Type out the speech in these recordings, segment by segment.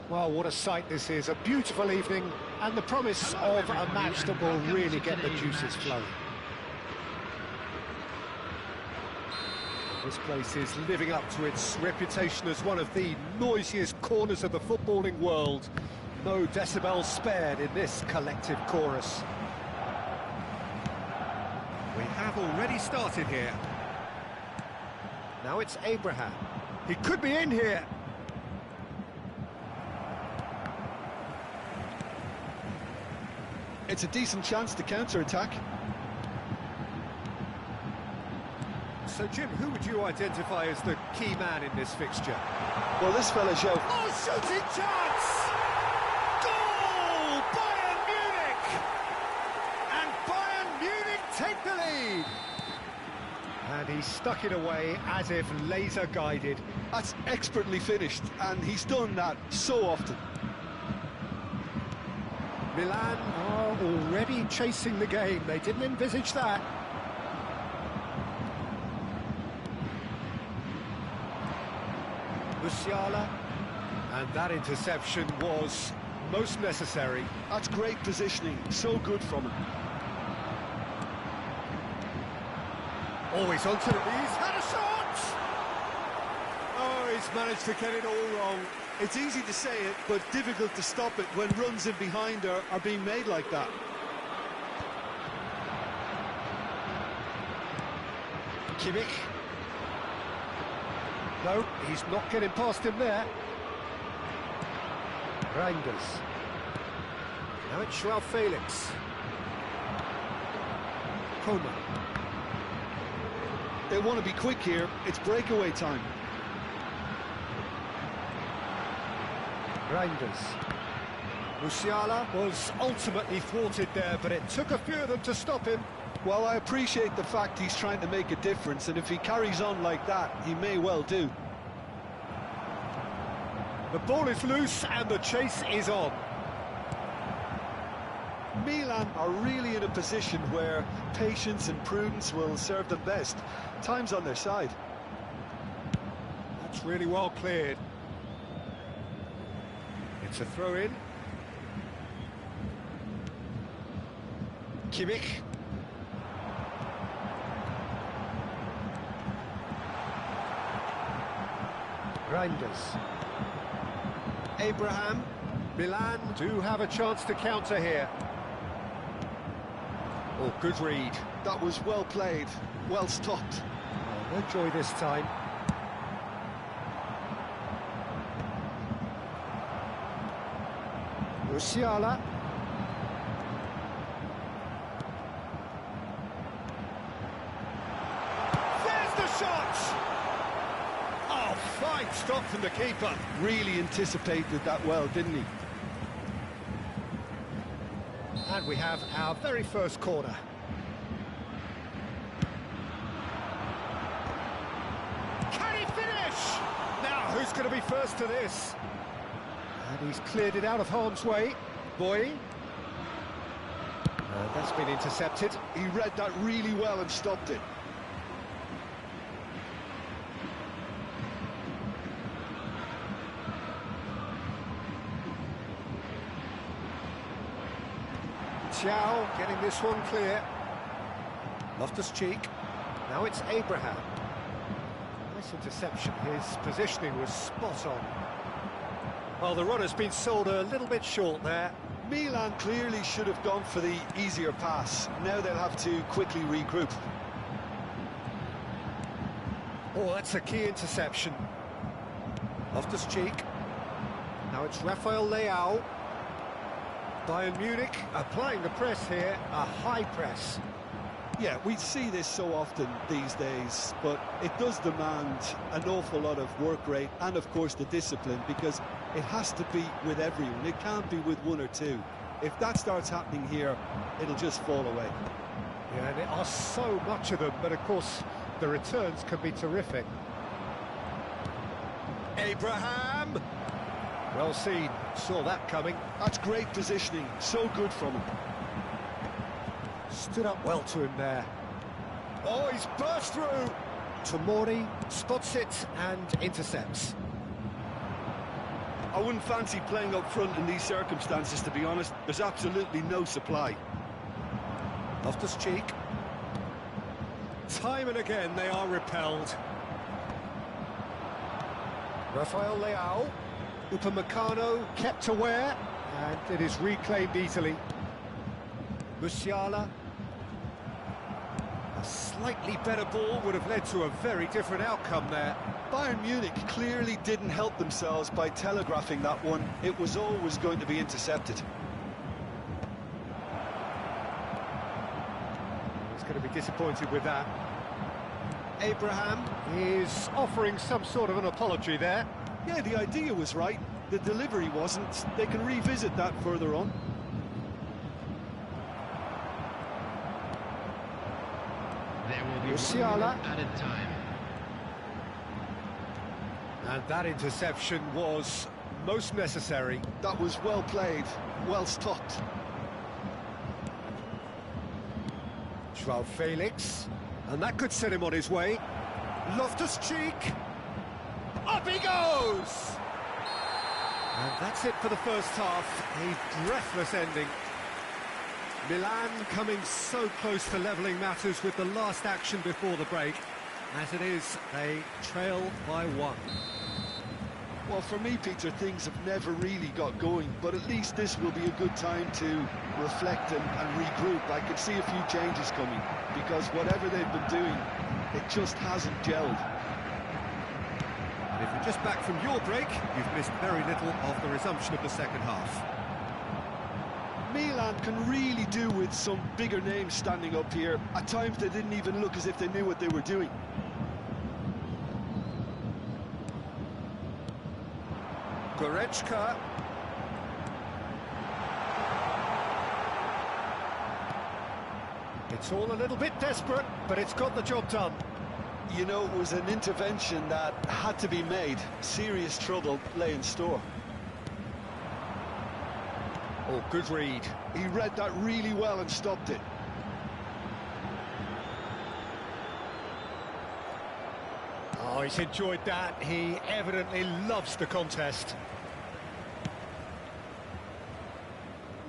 Well, what a sight this is, a beautiful evening, and the promise of a match that will really get the juices flowing. This place is living up to its reputation as one of the noisiest corners of the footballing world. No decibels spared in this collective chorus. We have already started here. Now it's Abraham. He could be in here. It's a decent chance to counter-attack. So, Jim, who would you identify as the key man in this fixture? Well, this fella showed... Oh, shooting chance! Goal! Bayern Munich! And Bayern Munich take the lead! And he stuck it away as if laser-guided. That's expertly finished, and he's done that so often. Milan are already chasing the game. They didn't envisage that. Musiala, and that interception was most necessary. That's great positioning, so good from him. Always onto the... He's had a shot! Oh, he's managed to get it all wrong. It's easy to say it, but difficult to stop it when runs in behind are being made like that. Kimmich. No, he's not getting past him there. Reinders. Now it's Joao Felix. Coman. They want to be quick here. It's breakaway time. Reinders. Musiala was ultimately thwarted there, but it took a few of them to stop him. Well, I appreciate the fact he's trying to make a difference, and if he carries on like that, he may well do. The ball is loose and the chase is on. Milan are really in a position where patience and prudence will serve them best. Time's on their side. That's really well cleared. It's a throw-in. Kimmich. Reinders. Abraham. Milan do have a chance to counter here. Oh, good read. That was well played, well stopped. Oh, no joy this time. Musiala. There's the shot! Oh, fine stop from the keeper. Really anticipated that well, didn't he? And we have our very first corner. Can he finish? Now, who's going to be first to this? And he's cleared it out of harm's way. Boy. That's been intercepted. He read that really well and stopped it. Thiaw getting this one clear. Loftus-Cheek. Now it's Abraham. Nice interception. His positioning was spot on. Well, the runner's been sold a little bit short there. Milan clearly should have gone for the easier pass. Now they'll have to quickly regroup. Oh, that's a key interception. Loftus-Cheek. Now it's Rafael Leao. Bayern Munich applying the press here, a high press. Yeah, we see this so often these days, but it does demand an awful lot of work rate and, of course, the discipline, because it has to be with everyone. It can't be with one or two. If that starts happening here, it'll just fall away. Yeah, and there are so much of them, but of course, the returns can be terrific. Abraham! Well seen, saw that coming. That's great positioning, so good from him. Stood up well to him there. Oh, he's burst through! Tomori spots it and intercepts. I wouldn't fancy playing up front in these circumstances, to be honest. There's absolutely no supply. Loftus-Cheek. Time and again they are repelled. Rafael Leao. Upamecano kept aware, and it is reclaimed easily. Musiala. A slightly better ball would have led to a very different outcome there. Bayern Munich clearly didn't help themselves by telegraphing that one. It was always going to be intercepted. He's going to be disappointed with that. Abraham is offering some sort of an apology there. Yeah, the idea was right. The delivery wasn't. They can revisit that further on. There will be Musiala. added time. And that interception was most necessary. That was well played, well stopped. Joao Felix. And that could set him on his way. Loftus-Cheek. Up he goes! And that's it for the first half. A breathless ending. Milan coming so close to levelling matters with the last action before the break. As it is, they trail by 1. Well, for me, Peter, things have never really got going, but at least this will be a good time to reflect and regroup. I can see a few changes coming, because whatever they've been doing, it just hasn't gelled. And if you're just back from your break, you've missed very little of the resumption of the second half. Milan can really do with some bigger names standing up here. At times they didn't even look as if they knew what they were doing. Goretzka. It's all a little bit desperate, but it's got the job done. You know, it was an intervention that had to be made. Serious trouble lay in store. Oh, good read. He read that really well and stopped it. Oh, he's enjoyed that. He evidently loves the contest.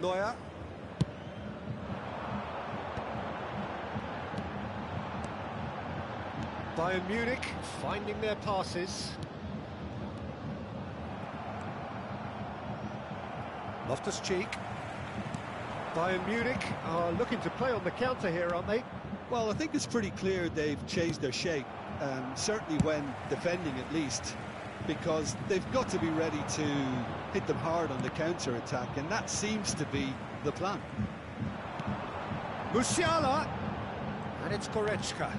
Neuer. Bayern Munich finding their passes. Loftus-Cheek. Bayern Munich are looking to play on the counter here, aren't they? Well, I think it's pretty clear they've changed their shape, certainly when defending at least, because they've got to be ready to hit them hard on the counter-attack, and that seems to be the plan. Musiala! And it's Goretzka.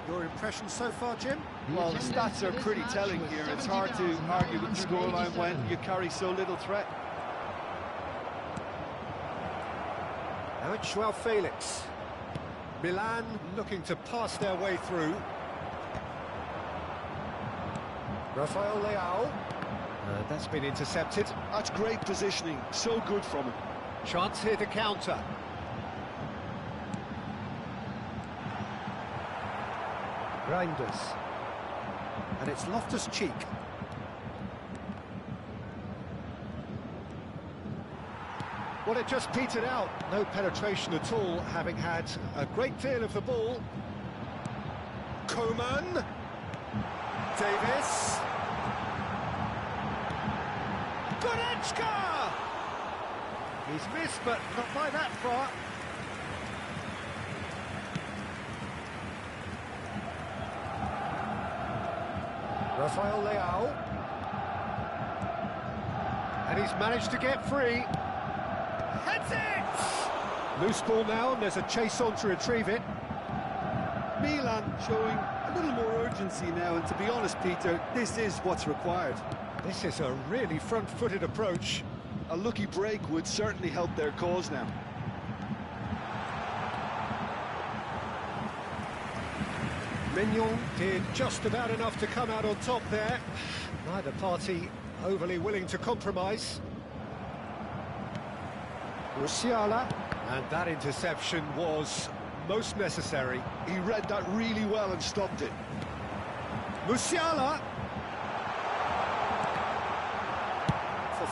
Your impression so far, Jim? Well, the stats are pretty telling here. It's hard to argue with the scoreline when you carry so little threat. Now it's Joao Felix. Milan looking to pass their way through. Rafael Leao. That's been intercepted. That's great positioning. So good from him. Chance here to counter. Reinders. And it's Loftus-Cheek. Well, it just petered out. No penetration at all, having had a great deal of the ball. Coman. Davis. Goretzka! He's missed, but not by that far. Rafael Leao. And he's managed to get free. Heads it! Loose ball now, and there's a chase on to retrieve it. Milan showing a little more urgency now, and to be honest, Peter, this is what's required. This is a really front-footed approach. A lucky break would certainly help their cause now. Mignon did just about enough to come out on top there. Neither party overly willing to compromise. Musiala. And that interception was most necessary. He read that really well and stopped it.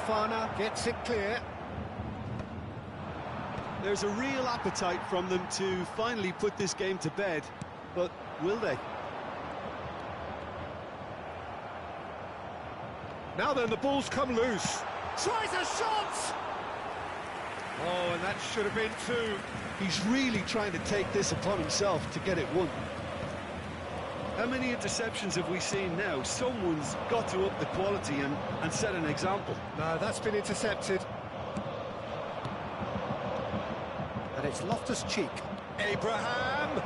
Fofana gets it clear. There's a real appetite from them to finally put this game to bed, but will they? Now then, the ball's come loose. Tries a shot! Oh, and that should have been two. He's really trying to take this upon himself to get it won. How many interceptions have we seen now? Someone's got to up the quality and set an example. No, that's been intercepted. And it's Loftus-Cheek. Abraham!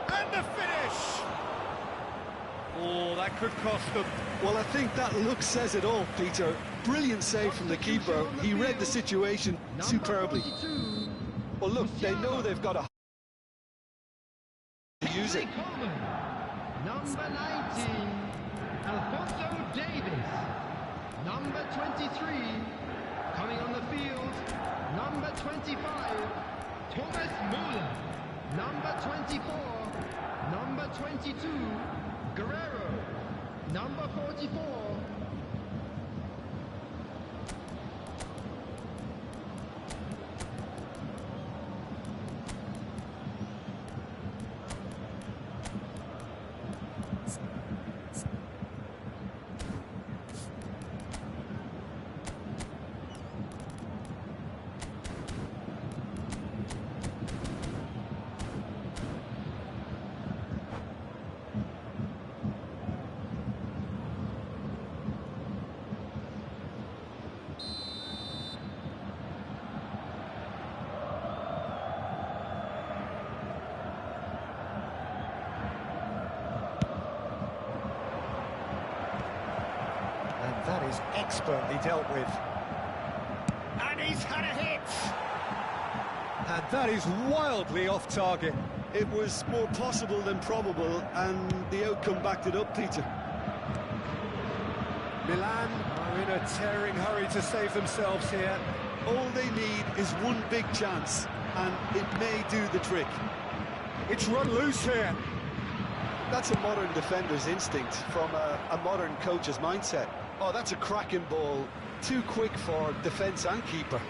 And the finish! Oh, that could cost them. Well, I think that look says it all, Peter. Brilliant save from the keeper. He read the situation superbly. Well, look, they know they've got to use it. Number 19, Alfonso Davis. Number 23, coming on the field, number 25, Thomas Müller. Number 24, number 22, Guerrero. Number 44. That is expertly dealt with. And he's had a hit! And that is wildly off target. It was more possible than probable, and the outcome backed it up, Peter. Milan are in a tearing hurry to save themselves here. All they need is one big chance, and it may do the trick. It's run loose here. That's a modern defender's instinct from a modern coach's mindset. Oh, that's a cracking ball. Too quick for defence and keeper.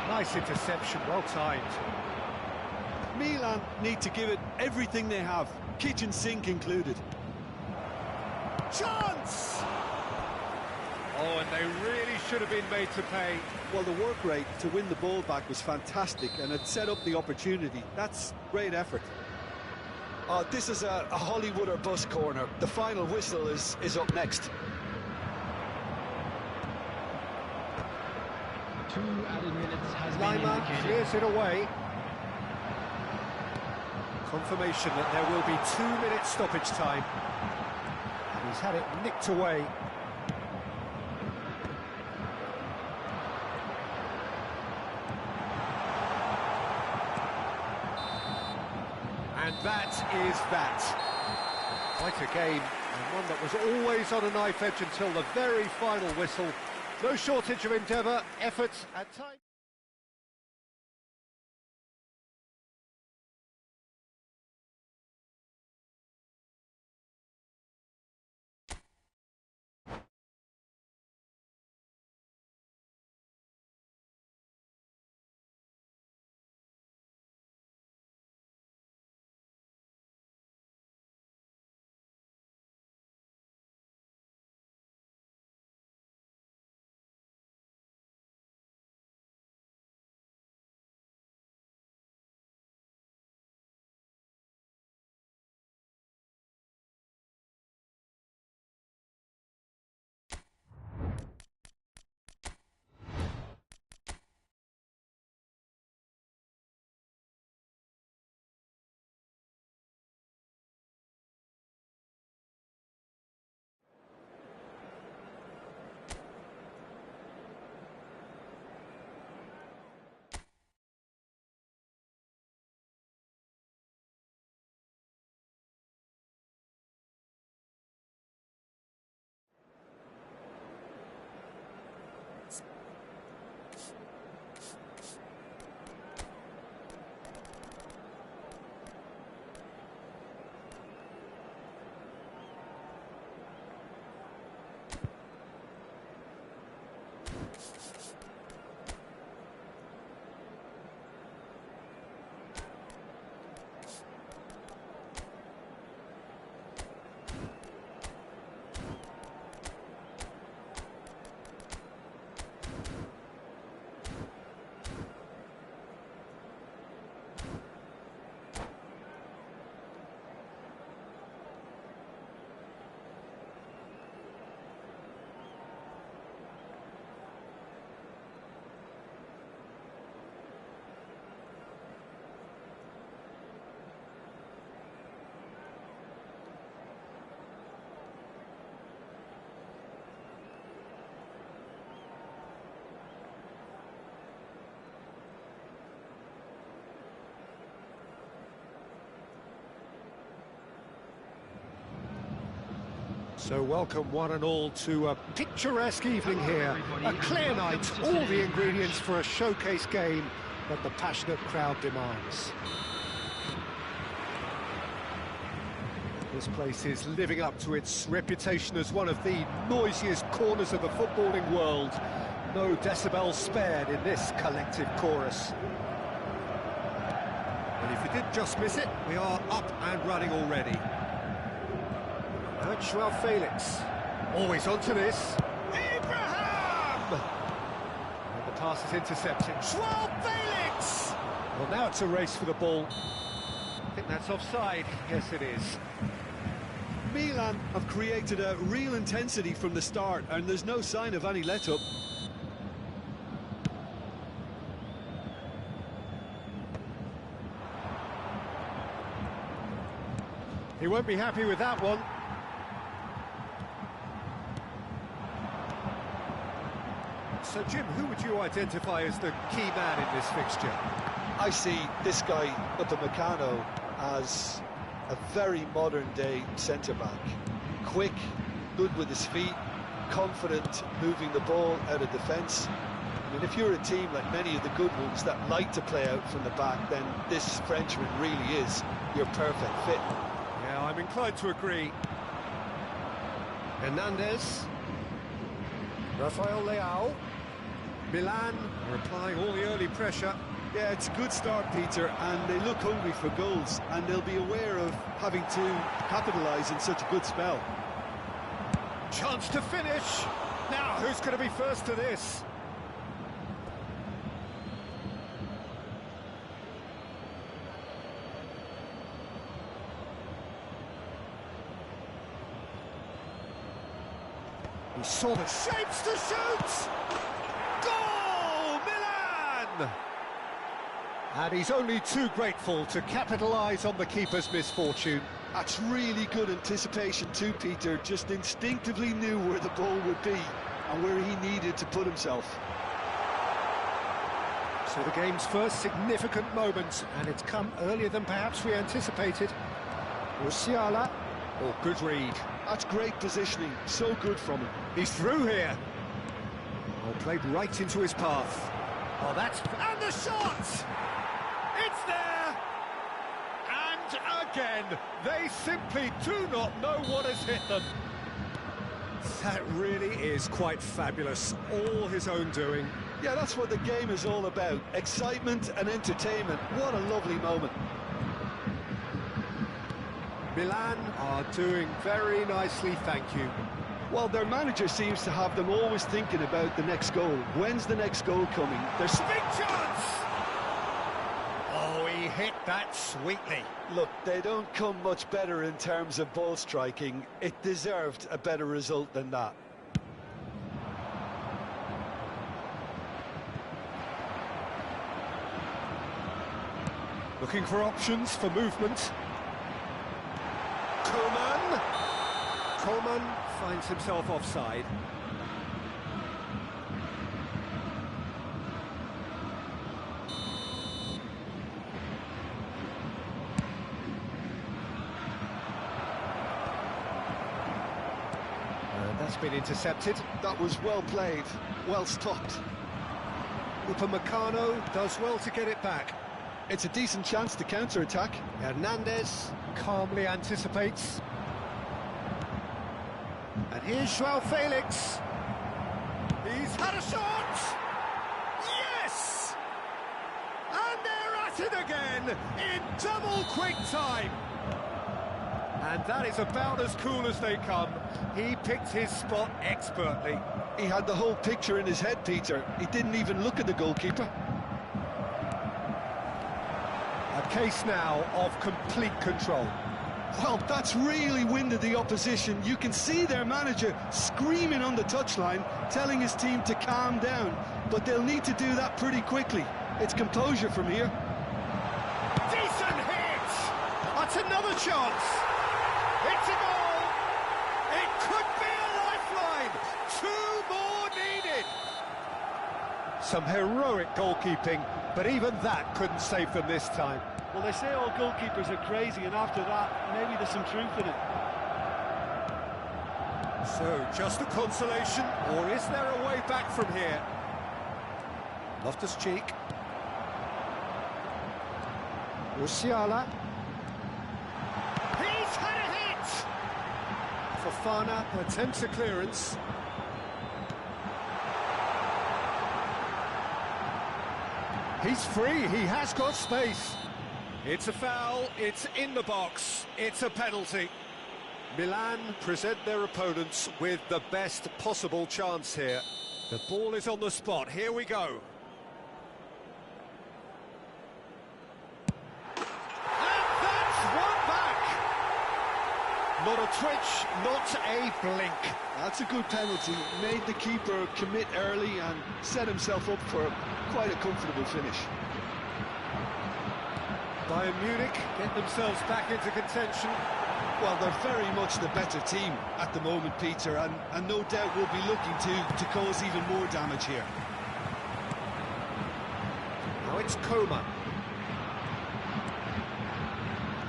Nice interception, well timed. Milan need to give it everything they have, kitchen sink included. Chance! Oh, and they really should have been made to pay. Well, the work rate to win the ball back was fantastic, and it set up the opportunity. That's great effort. Oh, this is a Hollywood or bust corner. The final whistle is up next. 2 added minutes has been Lima indicated. clears it away. Confirmation that there will be 2 minutes stoppage time. And he's had it nicked away. And that is that. Quite a game, and one that was always on a knife edge until the very final whistle. No shortage of endeavour, effort, and time. So welcome one and all to a picturesque evening here. A clear night, all the ingredients for a showcase game that the passionate crowd demands. This place is living up to its reputation as one of the noisiest corners of the footballing world. No decibels spared in this collective chorus. And if you did just miss it, we are up and running already. Now it's Joao Felix. Always onto this. Abraham! And the pass is intercepted. Joao Felix! Well, now it's a race for the ball. I think that's offside. Yes, it is. Milan have created a real intensity from the start, and there's no sign of any let-up. He won't be happy with that one. So, Jim, who would you identify as the key man in this fixture? I see this guy, Upamecano, as a very modern-day centre-back. Quick, good with his feet, confident moving the ball out of defence. I mean, if you're a team like many of the good ones that like to play out from the back, then this Frenchman really is your perfect fit. Yeah, I'm inclined to agree. Hernandez. Rafael Leao. Milan are applying all the early pressure. Yeah, it's a good start, Peter, and they look hungry for goals, and they'll be aware of having to capitalise in such a good spell. Chance to finish. Now, who's going to be first to this? He saw the shapes to shoot! Goal! Milan! And he's only too grateful to capitalise on the keeper's misfortune. That's really good anticipation too, Peter. Just instinctively knew where the ball would be and where he needed to put himself. So the game's first significant moment, and it's come earlier than perhaps we anticipated. Musiala. Oh, good read. That's great positioning, so good from him. He's through here. Oh, played right into his path. Oh, that's... And the shot! It's there! And again, they simply do not know what has hit them. That really is quite fabulous. All his own doing. Yeah, that's what the game is all about. Excitement and entertainment. What a lovely moment. Milan are doing very nicely, thank you. Well, their manager seems to have them always thinking about the next goal. When's the next goal coming? There's a big chance! Oh, he hit that sweetly. Look, they don't come much better in terms of ball striking. It deserved a better result than that. Looking for options for movement. Coleman finds himself offside. And that's been intercepted. That was well played, well stopped. Upamecano does well to get it back. It's a decent chance to counter-attack. Hernandez calmly anticipates. And here's Joao Felix. He's had a shot! Yes! And they're at it again in double quick time. And that is about as cool as they come. He picked his spot expertly. He had the whole picture in his head, Peter. He didn't even look at the goalkeeper. A case now of complete control. Well, that's really winded the opposition. You can see their manager screaming on the touchline, telling his team to calm down. But they'll need to do that pretty quickly. It's composure from here. Decent hit! That's another chance. It's a goal. It could be a lifeline. Two more needed. Some heroic goalkeeping, but even that couldn't save them this time. Well, they say all goalkeepers are crazy, and after that, maybe there's some truth in it. So, just a consolation, or is there a way back from here? Loftus-Cheek. Musiala. He's had a hit! Fofana attempts a clearance. He's free, he has got space. It's a foul, it's in the box, it's a penalty. Milan present their opponents with the best possible chance here. The ball is on the spot, here we go. And that's one back! Not a twitch, not a blink. That's a good penalty. Made the keeper commit early and set himself up for quite a comfortable finish. Bayern Munich get themselves back into contention. Well, they're very much the better team at the moment, Peter, and no doubt will be looking to cause even more damage here. Now it's Coman.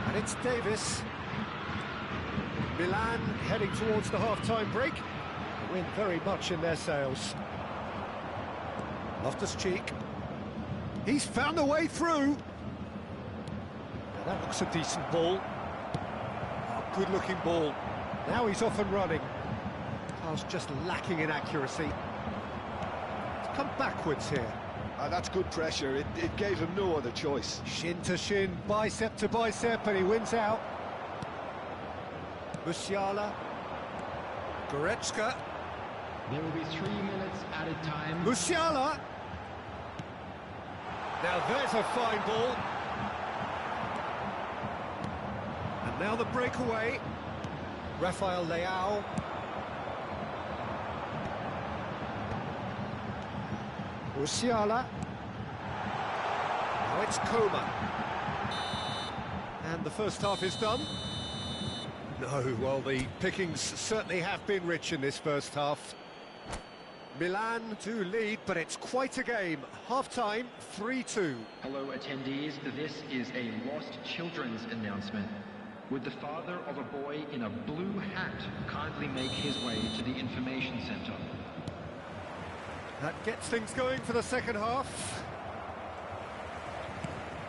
And it's Davis. Milan heading towards the half-time break. The wind very much in their sails. Loftus-Cheek. He's found a way through. Now that looks a decent ball. Good-looking ball. Now he's off and running. Carl's just lacking in accuracy. He's come backwards here. That's good pressure. It gave him no other choice. Shin to shin, bicep to bicep, and he wins out. Musiala. Goretzka. There will be 3 minutes added time. Musiala. Now there's a fine ball. And now the breakaway. Rafael Leao. Musiala. Now it's Coman. And the first half is done. No, well, the pickings certainly have been rich in this first half. Milan do lead, but it's quite a game. Half-time, 3-2. Hello attendees, this is a lost children's announcement. Would the father of a boy in a blue hat kindly make his way to the information centre? That gets things going for the second half.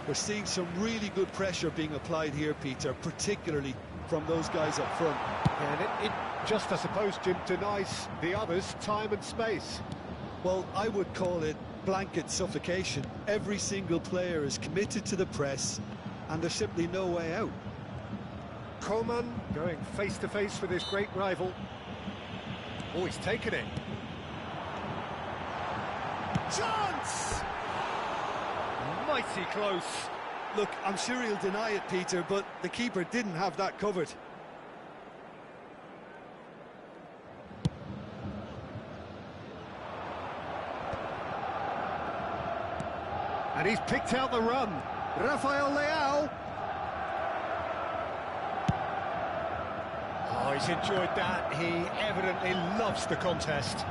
We're seeing some really good pressure being applied here, Peter, particularly from those guys up front. And it just, I suppose, Jim, denies the others time and space. Well, I would call it blanket suffocation. Every single player is committed to the press, and there's simply no way out. Coman going face-to-face with his great rival. Oh, he's taken it. Chance! Mighty close. Look, I'm sure he'll deny it, Peter, but the keeper didn't have that covered. And he's picked out the run. Rafael Leao. Oh, he's enjoyed that. He evidently loves the contest.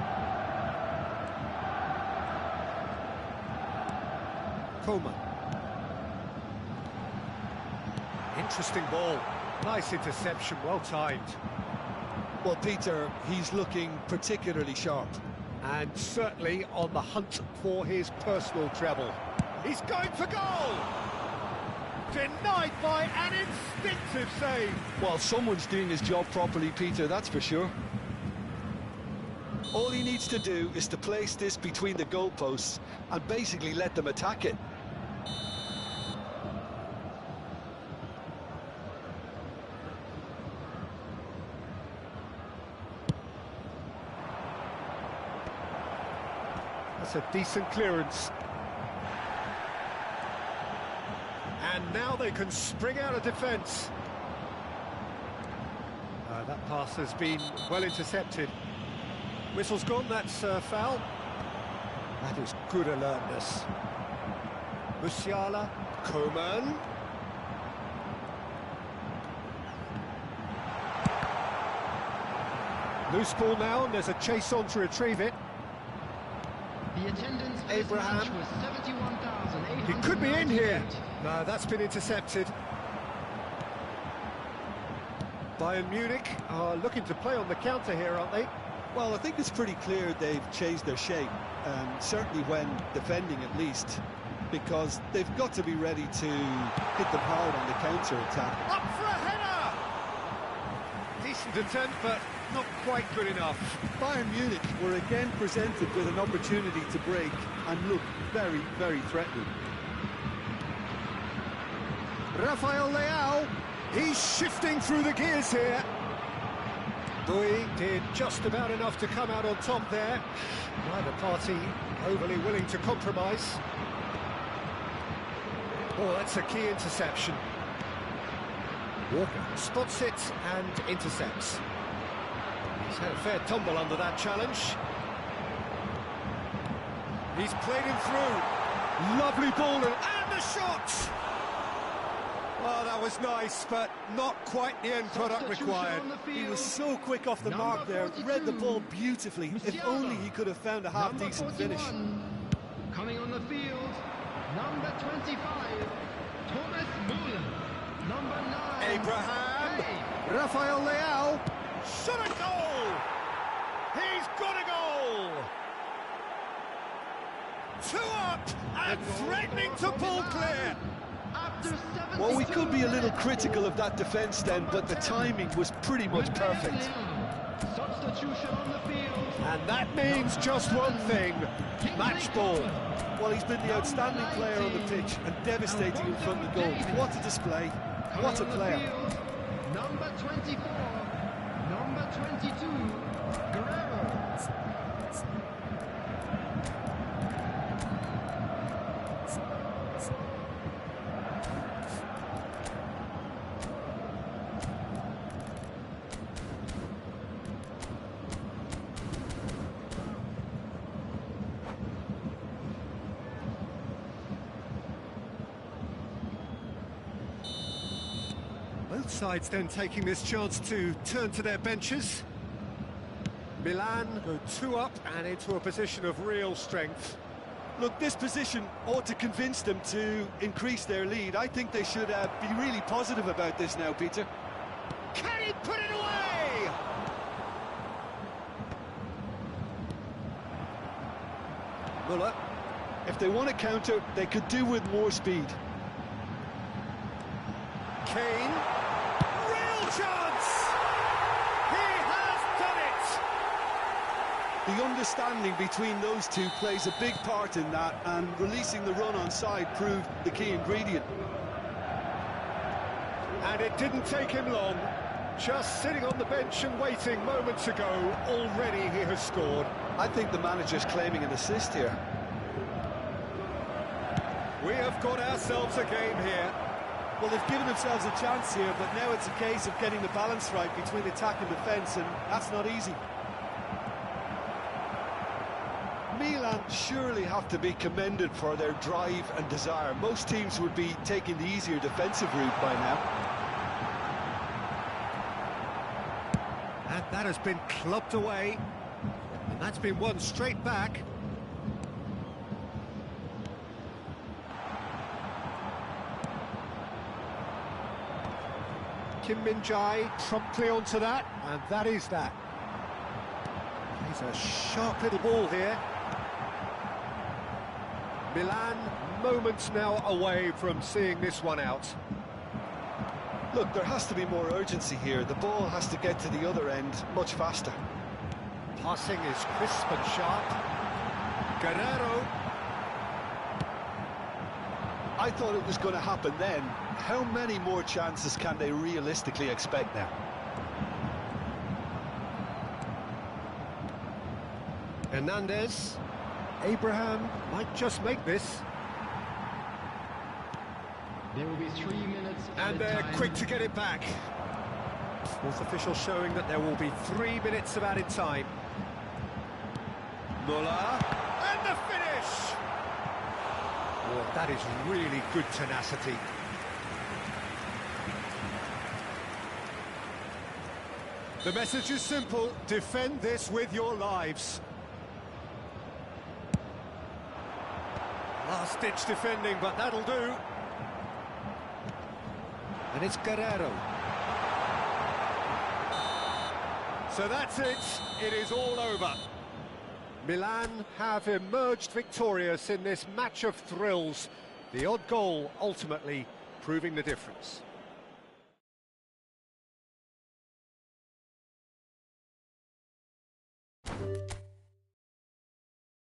Coman. Interesting ball. Nice interception, well timed. Well, Peter, he's looking particularly sharp. And certainly on the hunt for his personal treble. He's going for goal! Denied by an instinctive save. Well, someone's doing his job properly, Peter, that's for sure. All he needs to do is to place this between the goalposts and basically let them attack it. That's a decent clearance. And now they can spring out of defence. That pass has been well intercepted. Whistle's gone, that's foul. That is good alertness. Musiala, Coman. Loose ball now, and there's a chase on to retrieve it. The attendance for this Abraham. match was 71,800. He could be in here. No, that's been intercepted. Bayern Munich are looking to play on the counter here, aren't they? Well, I think it's pretty clear they've changed their shape, certainly when defending at least, because they've got to be ready to hit them hard on the counter-attack. Up for a header! Decent attempt, but not quite good enough. Bayern Munich were again presented with an opportunity to break and look very, very threatening. Rafael Leao, he's shifting through the gears here. Dui did just about enough to come out on top there. Neither party overly willing to compromise. Oh, that's a key interception. Walker spots it and intercepts. He's had a fair tumble under that challenge. He's played him through. Lovely ball and the shot! Oh, that was nice, but not quite the end product required. He was so quick off the mark there, read the ball beautifully. If only he could have found a half-decent finish. Coming on the field, number 25, Thomas Müller. Number 9, Abraham. Hey. Rafael Leao. Shot a goal! He's got a goal! 2 up and threatening to pull clear. Well, we could be a little critical of that defence then, but the timing was pretty much perfect. Substitution on the field. And that means just one thing, match ball. Well, he's been the outstanding player on the pitch and devastating in front of the goal. What a display, what a player. Number 24, number 22, Guerrero. Both sides then taking this chance to turn to their benches. Milan go 2 up and into a position of real strength. Look, this position ought to convince them to increase their lead. I think they should be really positive about this now, Peter. Can he put it away? Müller. If they want to counter, they could do with more speed. Kane. Real chance! He has done it! The understanding between those two plays a big part in that, and releasing the run on side proved the key ingredient. And it didn't take him long. Just sitting on the bench and waiting moments ago, already he has scored. I think the manager's claiming an assist here. We have got ourselves a game here. Well, they've given themselves a chance here, but now it's a case of getting the balance right between attack and defence, and that's not easy. Milan surely have to be commended for their drive and desire. Most teams would be taking the easier defensive route by now. And that has been clubbed away. And that's been won straight back. Kim Min-jae promptly onto that, and that is that. He's a sharp little ball here. Milan moments now away from seeing this one out. Look, there has to be more urgency here. The ball has to get to the other end much faster. Passing is crisp and sharp. Guerrero. I thought it was going to happen then. How many more chances can they realistically expect now? Hernandez. Abraham might just make this. There will be 3 minutes And they're quick to get it back. Fourth official showing that there will be 3 minutes of added time. Müller. And the finish! Oh, that is really good tenacity. The message is simple: defend this with your lives. Last-ditch defending, but that'll do. And it's Guerrero. So that's it. It is all over. Milan have emerged victorious in this match of thrills. The odd goal ultimately proving the difference.